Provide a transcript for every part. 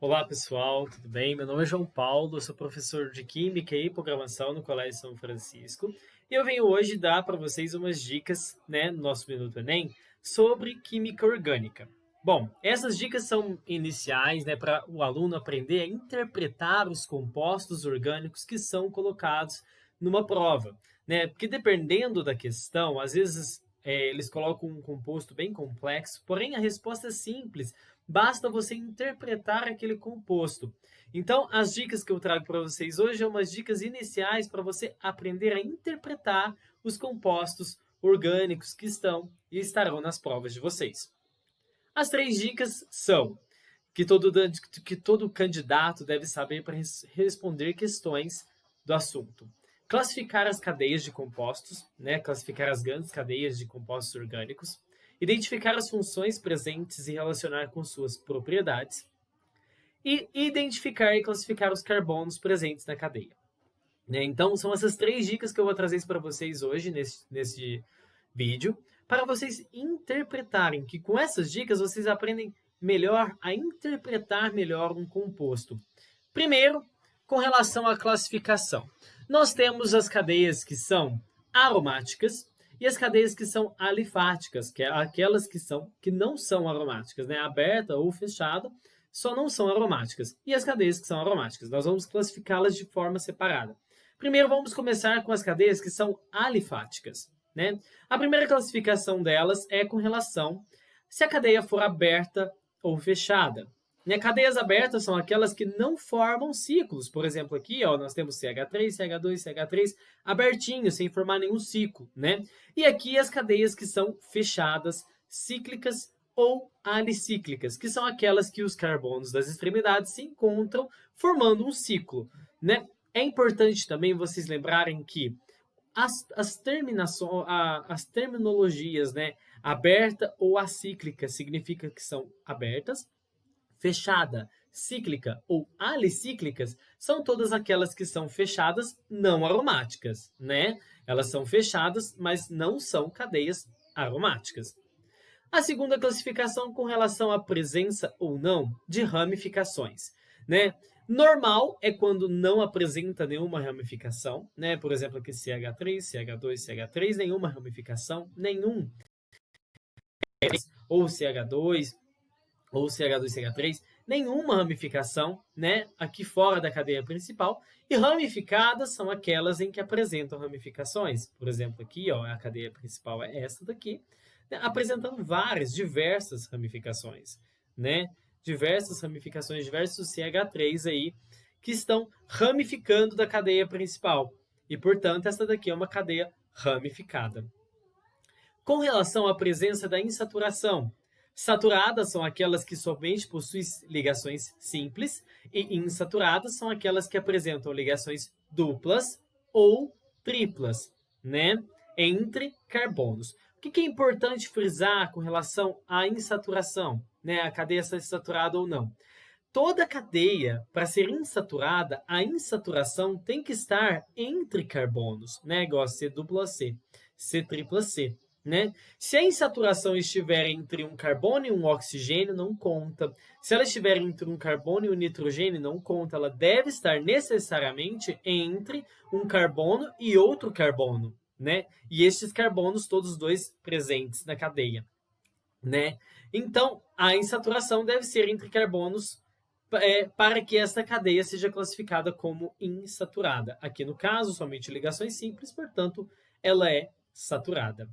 Olá pessoal, tudo bem? Meu nome é João Paulo, eu sou professor de Química e Programação no Colégio São Francisco e eu venho hoje dar para vocês umas dicas, no nosso Minuto Enem, sobre Química Orgânica. Bom, essas dicas são iniciais, para o aluno aprender a interpretar os compostos orgânicos que são colocados numa prova, Porque dependendo da questão, às vezes eles colocam um composto bem complexo, porém a resposta é simples. Basta você interpretar aquele composto. Então, as dicas que eu trago para vocês hoje são umas dicas iniciais para você aprender a interpretar os compostos orgânicos que estão e estarão nas provas de vocês. As três dicas são que todo candidato deve saber para responder questões do assunto. Classificar as cadeias de compostos, classificar as grandes cadeias de compostos orgânicos, identificar as funções presentes e relacionar com suas propriedades, e identificar e classificar os carbonos presentes na cadeia. Então, são essas três dicas que eu vou trazer para vocês hoje, nesse vídeo, para vocês interpretarem, que com essas dicas vocês aprendem melhor a interpretar melhor um composto. Primeiro, com relação à classificação. Nós temos as cadeias que são aromáticas e as cadeias que são alifáticas, que é aquelas que não são aromáticas, aberta ou fechada, só não são aromáticas. E as cadeias que são aromáticas, nós vamos classificá-las de forma separada. Primeiro, vamos começar com as cadeias que são alifáticas. A primeira classificação delas é com relação se a cadeia for aberta ou fechada. Cadeias abertas são aquelas que não formam ciclos. Por exemplo, aqui nós temos CH3, CH2, CH3 abertinhos, sem formar nenhum ciclo. E aqui as cadeias que são fechadas, cíclicas ou alicíclicas, que são aquelas que os carbonos das extremidades se encontram formando um ciclo. É importante também vocês lembrarem que as terminologias, aberta ou acíclica, significa que são abertas, fechada, cíclica ou alicíclicas, são todas aquelas que são fechadas não aromáticas, Elas são fechadas, mas não são cadeias aromáticas. A segunda classificação com relação à presença ou não de ramificações, Normal é quando não apresenta nenhuma ramificação, Por exemplo, aqui CH3, CH2, CH3, nenhuma ramificação, nenhum. Ou CH2, ou CH2, CH3, nenhuma ramificação, aqui fora da cadeia principal. E ramificadas são aquelas em que apresentam ramificações. Por exemplo, aqui, a cadeia principal é essa daqui, apresentando diversas ramificações, Diversas ramificações, diversos CH3 aí, que estão ramificando da cadeia principal. E, portanto, essa daqui é uma cadeia ramificada. Com relação à presença da insaturação, saturadas são aquelas que somente possuem ligações simples e insaturadas são aquelas que apresentam ligações duplas ou triplas, entre carbonos. O que é importante frisar com relação à insaturação, A cadeia está saturada ou não? Toda cadeia, para ser insaturada, a insaturação tem que estar entre carbonos, Igual C dupla C, C tripla C. Se a insaturação estiver entre um carbono e um oxigênio, não conta. Se ela estiver entre um carbono e um nitrogênio, não conta. Ela deve estar necessariamente entre um carbono e outro carbono, E estes carbonos, todos dois presentes na cadeia, Então, a insaturação deve ser entre carbonos para que esta cadeia seja classificada como insaturada. Aqui, no caso, somente ligações simples, portanto, ela é saturada.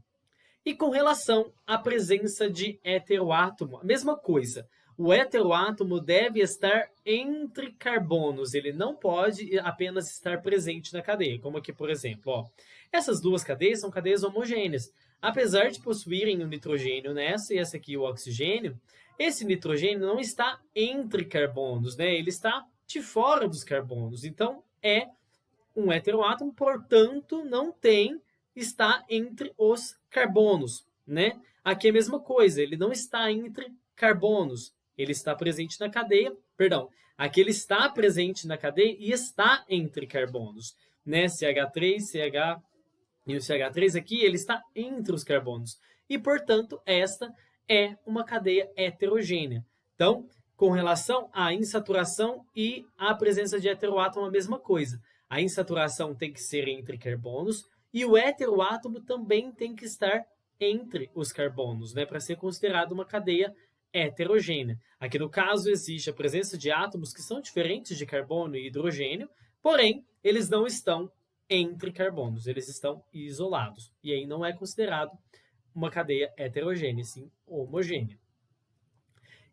E com relação à presença de heteroátomo, a mesma coisa. O heteroátomo deve estar entre carbonos, ele não pode apenas estar presente na cadeia, como aqui, por exemplo. Essas duas cadeias são cadeias homogêneas. Apesar de possuírem o nitrogênio nessa e essa aqui o oxigênio, esse nitrogênio não está entre carbonos, Ele está de fora dos carbonos. Então, é um heteroátomo, portanto, não está entre os carbonos, Aqui é a mesma coisa, ele não está entre carbonos, ele está presente na cadeia, aqui ele está presente na cadeia e está entre carbonos, CH3, CH e o CH3 aqui, ele está entre os carbonos. E, portanto, esta é uma cadeia heterogênea. Então, com relação à insaturação e à presença de heteroátomo, a mesma coisa. A insaturação tem que ser entre carbonos e o heteroátomo também tem que estar entre os carbonos, né, para ser considerado uma cadeia heterogênea. Aqui no caso existe a presença de átomos que são diferentes de carbono e hidrogênio, porém eles não estão entre carbonos, eles estão isolados. E aí não é considerado uma cadeia heterogênea, sim homogênea.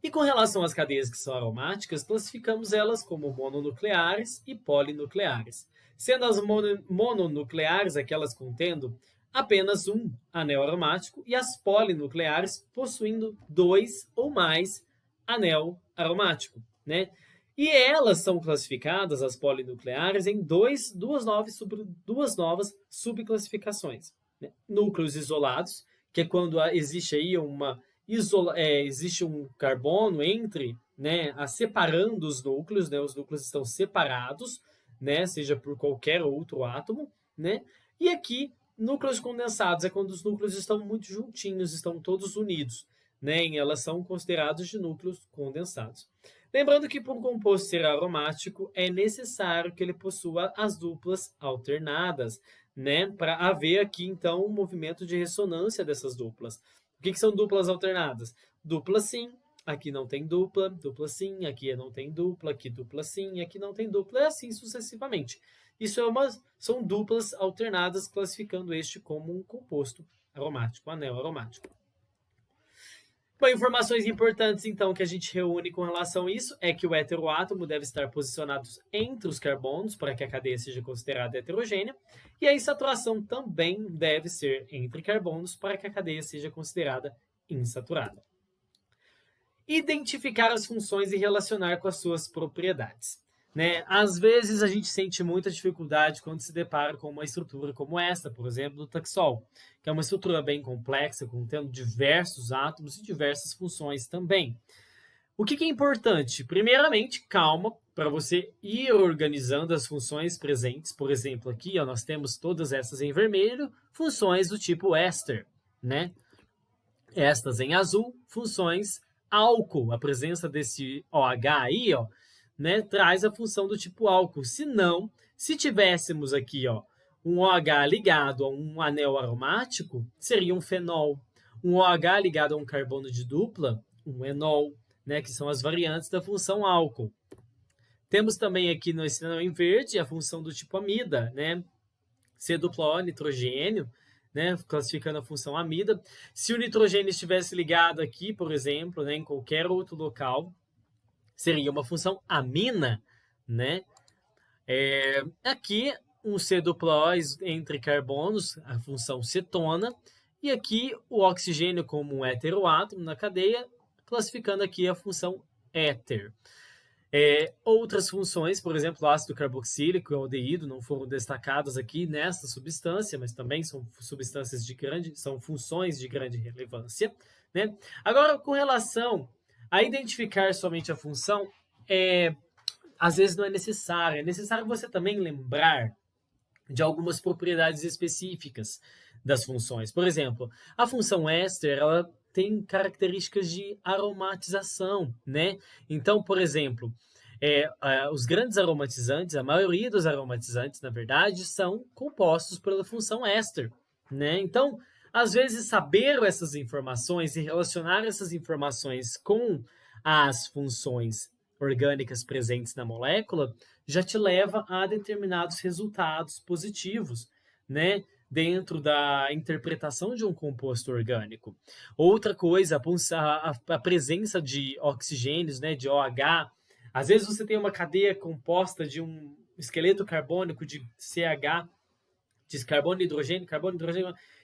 E com relação às cadeias que são aromáticas, classificamos elas como mononucleares e polinucleares. Sendo as mononucleares aquelas contendo apenas um anel aromático e as polinucleares possuindo 2 ou mais anel aromático, né? E elas são classificadas, as polinucleares, em duas novas subclassificações, né? Núcleos isolados, que é quando existe aí existe um carbono entre, né, separando os núcleos, né, os núcleos estão separados, né, seja por qualquer outro átomo, né? E aqui, núcleos condensados é quando os núcleos estão muito juntinhos, estão todos unidos, né? E elas são considerados de núcleos condensados. Lembrando que para um composto ser aromático é necessário que ele possua as duplas alternadas, né? Para haver aqui então um movimento de ressonância dessas duplas. O que são duplas alternadas? Dupla sim, aqui não tem dupla, dupla sim, aqui não tem dupla, aqui dupla sim, aqui não tem dupla, e assim sucessivamente. Isso são duplas alternadas, classificando este como um composto aromático, um anel aromático. Bom, informações importantes, então, que a gente reúne com relação a isso é que o heteroátomo deve estar posicionado entre os carbonos para que a cadeia seja considerada heterogênea, e a insaturação também deve ser entre carbonos para que a cadeia seja considerada insaturada. Identificar as funções e relacionar com as suas propriedades, né? Às vezes a gente sente muita dificuldade quando se depara com uma estrutura como esta, por exemplo, do Taxol, que é uma estrutura bem complexa, contendo diversos átomos e diversas funções também. O que é importante? Primeiramente, calma, para você ir organizando as funções presentes. Por exemplo, aqui ó, nós temos todas essas em vermelho, funções do tipo éster, né? Estas em azul, funções álcool. A presença desse OH aí, ó, né, traz a função do tipo álcool. Se tivéssemos aqui ó, um OH ligado a um anel aromático, seria um fenol. Um OH ligado a um carbono de dupla, um enol, né, que são as variantes da função álcool. Temos também aqui no anel em verde a função do tipo amida, né, C-O nitrogênio, né, classificando a função amida. Se o nitrogênio estivesse ligado aqui, por exemplo, né, em qualquer outro local, seria uma função amina, né? Aqui, um C-O entre carbonos, a função cetona, e aqui o oxigênio como um heteroátomo na cadeia, classificando aqui a função éter. Outras funções, por exemplo, o ácido carboxílico e o aldeído não foram destacadas aqui nessa substância, mas também são são funções de grande relevância, né? Agora, com relação a identificar somente a função, às vezes não é necessário. É necessário você também lembrar de algumas propriedades específicas das funções. Por exemplo, a função éster, ela tem características de aromatização, né? Então, por exemplo, os grandes aromatizantes, a maioria dos aromatizantes, na verdade, são compostos pela função éster, né? Então, às vezes, saber essas informações e relacionar essas informações com as funções orgânicas presentes na molécula já te leva a determinados resultados positivos, né? Dentro da interpretação de um composto orgânico. Outra coisa, a presença de oxigênios, né, de OH. Às vezes você tem uma cadeia composta de um esqueleto carbônico de CH, de carbono e hidrogênio,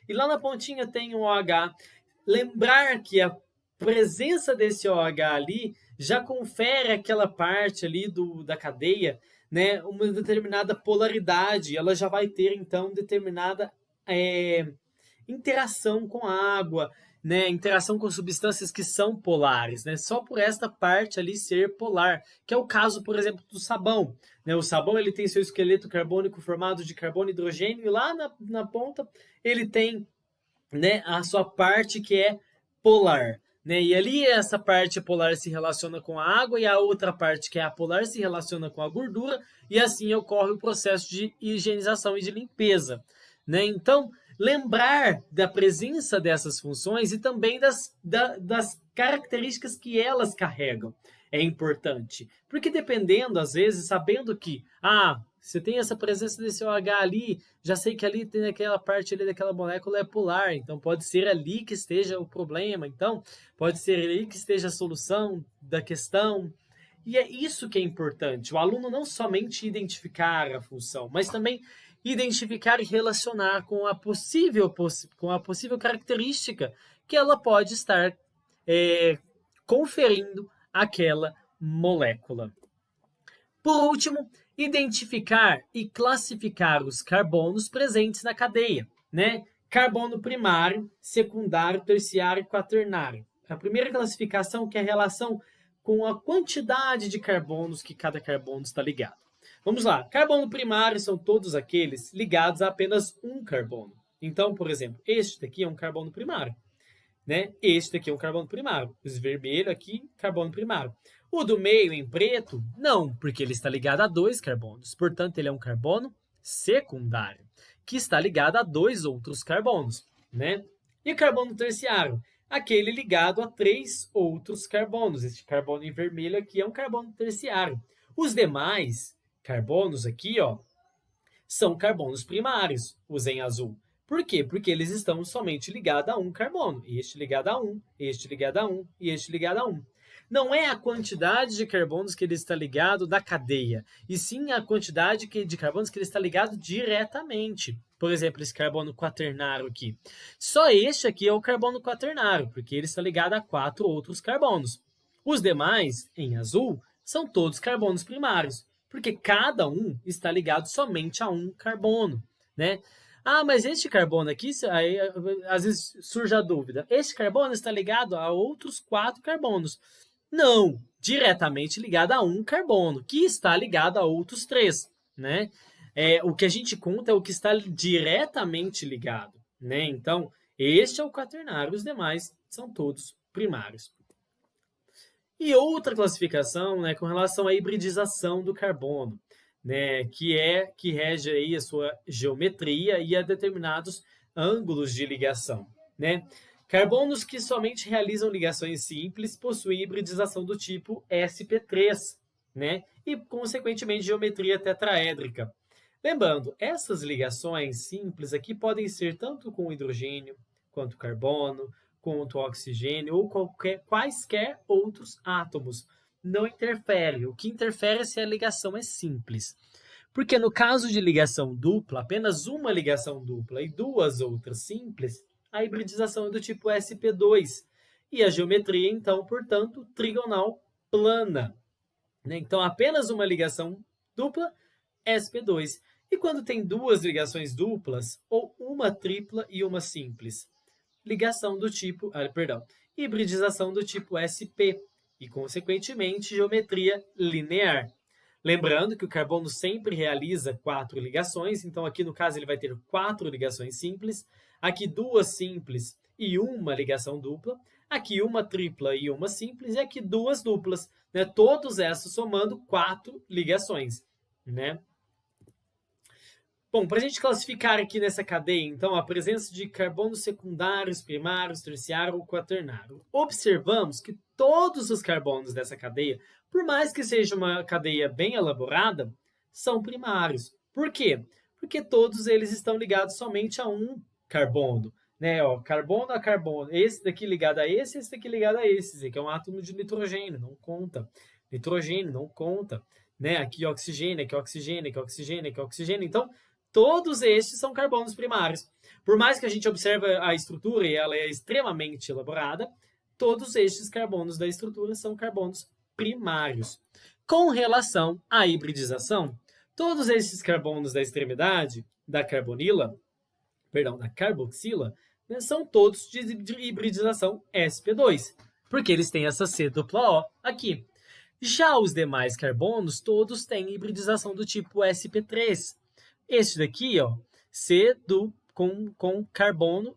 e lá na pontinha tem um OH. Lembrar que a presença desse OH ali já confere aquela parte ali da cadeia, né, uma determinada polaridade, ela já vai ter então determinada interação com a água, né, interação com substâncias que são polares, né, só por esta parte ali ser polar, que é o caso, por exemplo, do sabão, né, o sabão ele tem seu esqueleto carbônico formado de carbono e hidrogênio, e lá na ponta ele tem, né, a sua parte que é polar, né? E ali essa parte polar se relaciona com a água e a outra parte, que é a polar, se relaciona com a gordura, e assim ocorre o processo de higienização e de limpeza, né? Então, lembrar da presença dessas funções e também das características que elas carregam é importante. Porque dependendo, às vezes, sabendo que, você tem essa presença desse OH ali, já sei que ali tem aquela parte ali daquela molécula é polar, então pode ser ali que esteja o problema, então pode ser ali que esteja a solução da questão. E é isso que é importante, o aluno não somente identificar a função, mas também identificar e relacionar com a possível característica que ela pode estar conferindo àquela molécula. Por último, identificar e classificar os carbonos presentes na cadeia, né? Carbono primário, secundário, terciário e quaternário. A primeira classificação que é a relação com a quantidade de carbonos que cada carbono está ligado. Vamos lá, carbono primário são todos aqueles ligados a apenas um carbono. Então, por exemplo, este daqui é um carbono primário, né? Este daqui é um carbono primário. Os vermelho aqui, carbono primário. O do meio, em preto, não, porque ele está ligado a 2 carbonos. Portanto, ele é um carbono secundário, que está ligado a 2 outros carbonos, né? E carbono terciário? Aquele ligado a 3 outros carbonos. Este carbono em vermelho aqui é um carbono terciário. Os demais carbonos aqui, ó, são carbonos primários, os em azul. Por quê? Porque eles estão somente ligados a um carbono. Este ligado a um, este ligado a um e este ligado a um. Não é a quantidade de carbonos que ele está ligado da cadeia, e sim a quantidade de carbonos que ele está ligado diretamente. Por exemplo, esse carbono quaternário aqui. Só este aqui é o carbono quaternário, porque ele está ligado a 4 outros carbonos. Os demais, em azul, são todos carbonos primários, porque cada um está ligado somente a um carbono, né? Mas este carbono aqui, aí, às vezes surge a dúvida, este carbono está ligado a outros 4 carbonos. Não, diretamente ligado a um carbono, que está ligado a outros 3, né? O que a gente conta é o que está diretamente ligado, né? Então, este é o quaternário, os demais são todos primários. E outra classificação, né, com relação à hibridização do carbono, né, que rege aí a sua geometria e a determinados ângulos de ligação, né? Carbonos que somente realizam ligações simples possuem hibridização do tipo sp3, né? E, consequentemente, geometria tetraédrica. Lembrando, essas ligações simples aqui podem ser tanto com hidrogênio, quanto carbono, quanto oxigênio ou quaisquer outros átomos. Não interfere. O que interfere é se a ligação é simples. Porque no caso de ligação dupla, apenas uma ligação dupla e 2 outras simples, a hibridização é do tipo sp2. E a geometria, então, portanto, trigonal plana. Então, apenas uma ligação dupla, sp2. E quando tem 2 ligações duplas, ou uma tripla e uma simples, hibridização do tipo sp. E, consequentemente, geometria linear. Lembrando que o carbono sempre realiza 4 ligações, então aqui no caso ele vai ter 4 ligações simples, aqui 2 simples e uma ligação dupla, aqui uma tripla e uma simples, e aqui 2 duplas, né? Todos esses somando 4 ligações, né? Bom, para a gente classificar aqui nessa cadeia, então, a presença de carbonos secundários, primários, terciário ou quaternário, observamos que todos os carbonos dessa cadeia, por mais que seja uma cadeia bem elaborada, são primários. Por quê? Porque todos eles estão ligados somente a um carbono, né? Carbono a carbono, esse daqui ligado a esse daqui ligado a esse aqui é um átomo de nitrogênio, não conta. Nitrogênio, não conta. Né? Aqui oxigênio, aqui oxigênio, aqui oxigênio, aqui oxigênio. Então, todos estes são carbonos primários. Por mais que a gente observe a estrutura e ela é extremamente elaborada, todos estes carbonos da estrutura são carbonos primários. Com relação à hibridização, todos esses carbonos da extremidade, da carboxila, né, são todos de hibridização sp2, porque eles têm essa C-O aqui. Já os demais carbonos, todos têm hibridização do tipo sp3. Este daqui, ó, C do com carbono,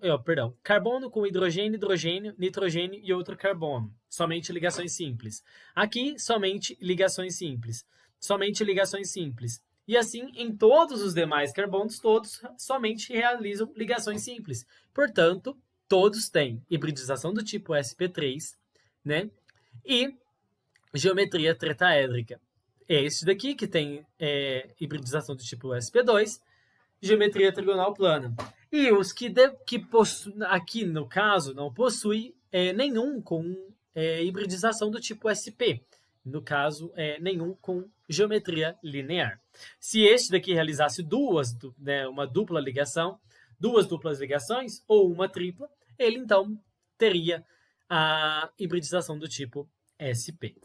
carbono com hidrogênio, hidrogênio, nitrogênio e outro carbono. Somente ligações simples. Aqui, somente ligações simples. Somente ligações simples. E assim, em todos os demais carbonos, todos somente realizam ligações simples. Portanto, todos têm hibridização do tipo sp3, né? E geometria tretaédrica. É esse daqui que tem hibridização do tipo sp2, geometria trigonal plana. E os que aqui no caso não possui nenhum com hibridização do tipo sp. No caso, nenhum com geometria linear. Se este daqui realizasse uma dupla ligação, duas duplas ligações ou uma tripla, ele então teria a hibridização do tipo sp.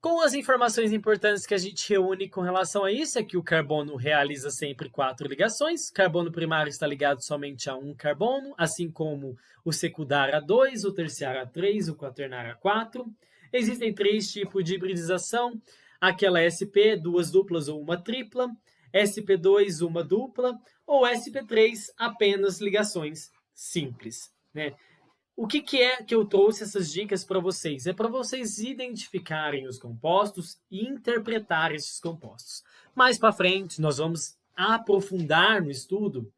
Com as informações importantes que a gente reúne com relação a isso, é que o carbono realiza sempre 4 ligações. O carbono primário está ligado somente a um carbono, assim como o secundário a 2, o terciário a 3, o quaternário a 4. Existem 3 tipos de hibridização. Aquela SP, 2 duplas ou uma tripla. SP2, uma dupla. Ou SP3, apenas ligações simples, né? O que é que eu trouxe essas dicas para vocês? É para vocês identificarem os compostos e interpretar esses compostos. Mais para frente, nós vamos aprofundar no estudo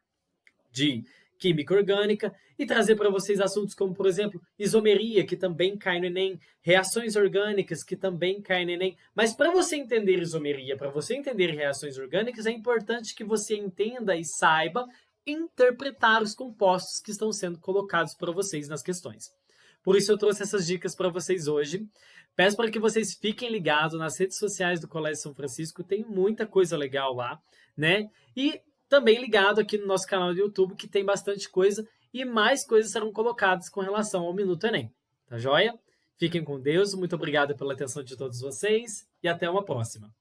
de química orgânica e trazer para vocês assuntos como, por exemplo, isomeria, que também cai no Enem, reações orgânicas, que também cai no Enem. Mas para você entender isomeria, para você entender reações orgânicas, é importante que você entenda e saiba interpretar os compostos que estão sendo colocados para vocês nas questões. Por isso eu trouxe essas dicas para vocês hoje. Peço para que vocês fiquem ligados nas redes sociais do Colégio São Francisco, tem muita coisa legal lá, né? E também ligado aqui no nosso canal do YouTube, que tem bastante coisa e mais coisas serão colocadas com relação ao Minuto Enem. Tá joia? Fiquem com Deus, muito obrigado pela atenção de todos vocês e até uma próxima.